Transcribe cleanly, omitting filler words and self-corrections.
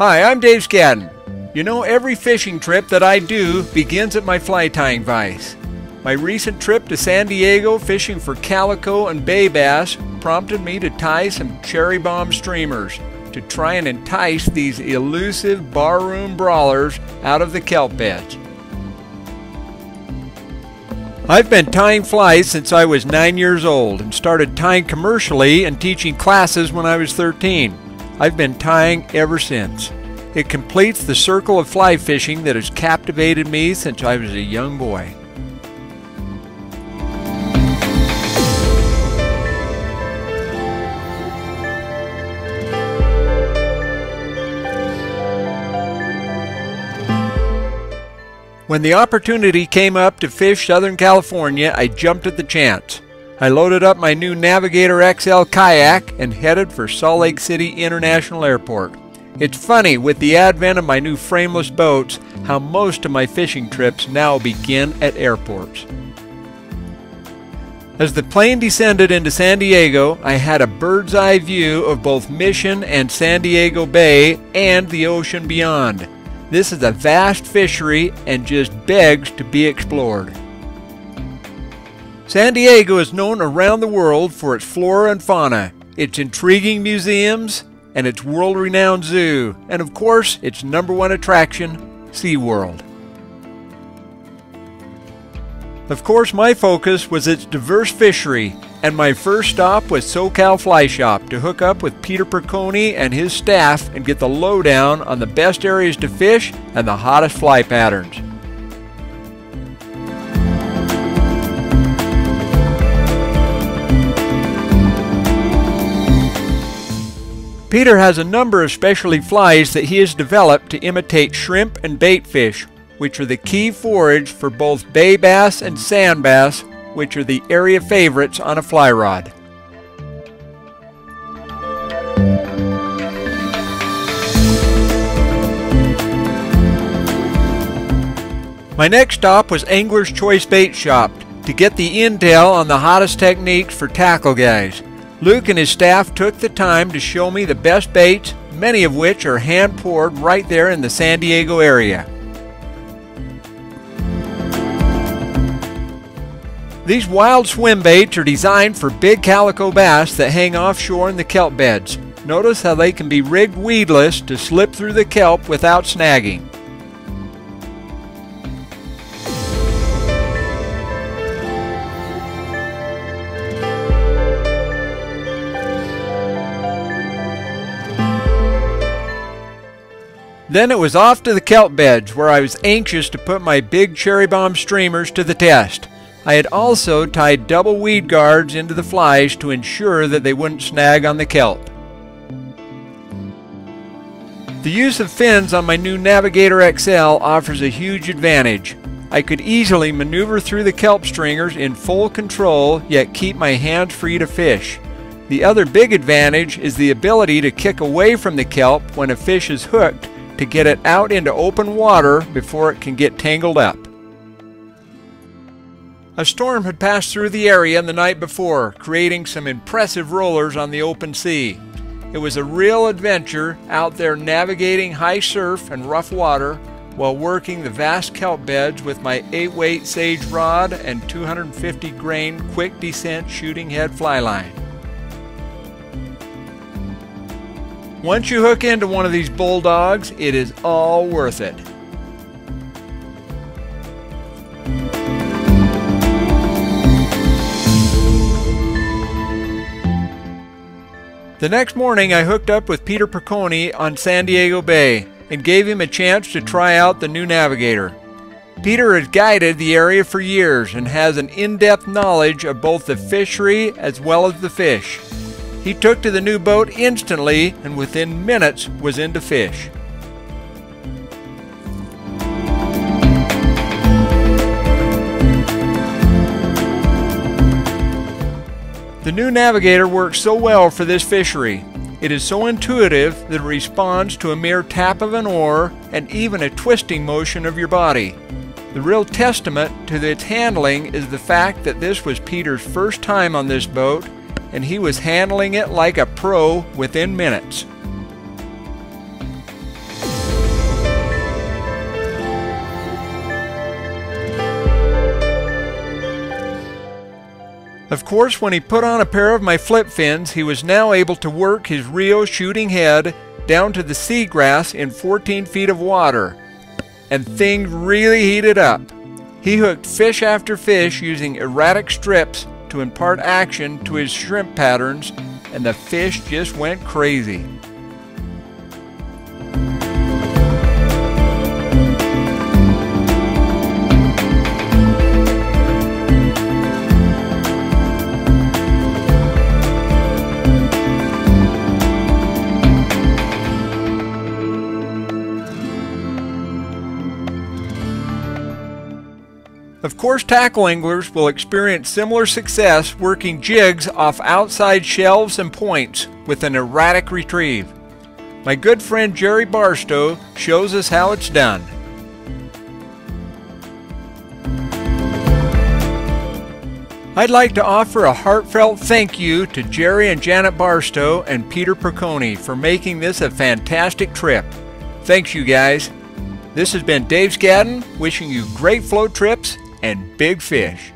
Hi, I'm Dave Scadden. You know, every fishing trip that I do begins at my fly tying vise. My recent trip to San Diego fishing for calico and bay bass prompted me to tie some cherry bomb streamers to try and entice these elusive barroom brawlers out of the kelp beds. I've been tying flies since I was 9 years old and started tying commercially and teaching classes when I was 13. I've been tying ever since. It completes the circle of fly fishing that has captivated me since I was a young boy. When the opportunity came up to fish Southern California, I jumped at the chance. I loaded up my new Navigator XL kayak and headed for Salt Lake City International Airport. It's funny, with the advent of my new frameless boats, how most of my fishing trips now begin at airports. As the plane descended into San Diego, I had a bird's eye view of both Mission and San Diego Bay and the ocean beyond. This is a vast fishery and just begs to be explored. San Diego is known around the world for its flora and fauna, its intriguing museums, and its world-renowned zoo, and of course, its #1 attraction, SeaWorld. Of course, my focus was its diverse fishery, and my first stop was SoCal Fly Shop to hook up with Peter Perconi and his staff and get the lowdown on the best areas to fish and the hottest fly patterns. Peter has a number of specialty flies that he has developed to imitate shrimp and bait fish, which are the key forage for both bay bass and sand bass, which are the area favorites on a fly rod. My next stop was Angler's Choice Bait Shop to get the intel on the hottest techniques for tackle guys. Luke and his staff took the time to show me the best baits, many of which are hand poured right there in the San Diego area. These wild swim baits are designed for big calico bass that hang offshore in the kelp beds. Notice how they can be rigged weedless to slip through the kelp without snagging. Then it was off to the kelp beds, where I was anxious to put my big cherry bomb streamers to the test. I had also tied double weed guards into the flies to ensure that they wouldn't snag on the kelp. The use of fins on my new Navigator XL offers a huge advantage. I could easily maneuver through the kelp stringers in full control, yet keep my hands free to fish. The other big advantage is the ability to kick away from the kelp when a fish is hooked to get it out into open water before it can get tangled up. A storm had passed through the area the night before, creating some impressive rollers on the open sea. It was a real adventure out there navigating high surf and rough water while working the vast kelp beds with my 8-weight sage rod and 250 grain quick descent shooting head fly line. Once you hook into one of these bulldogs, it is all worth it. The next morning I hooked up with Peter Perconi on San Diego Bay and gave him a chance to try out the new Navigator. Peter has guided the area for years and has an in-depth knowledge of both the fishery as well as the fish. He took to the new boat instantly and within minutes was into fish. The new Navigator works so well for this fishery. It is so intuitive that it responds to a mere tap of an oar and even a twisting motion of your body. The real testament to its handling is the fact that this was Peter's first time on this boat, and he was handling it like a pro within minutes. Of course, when he put on a pair of my flip fins, he was now able to work his reel shooting head down to the seagrass in 14 feet of water, and things really heated up. He hooked fish after fish using erratic strips to impart action to his shrimp patterns, and the fish just went crazy. Of course, tackle anglers will experience similar success working jigs off outside shelves and points with an erratic retrieve. My good friend Jerry Barstow shows us how it's done. I'd like to offer a heartfelt thank you to Jerry and Janet Barstow and Peter Perconi for making this a fantastic trip. Thanks, you guys. This has been Dave Scadden wishing you great float trips and big fish.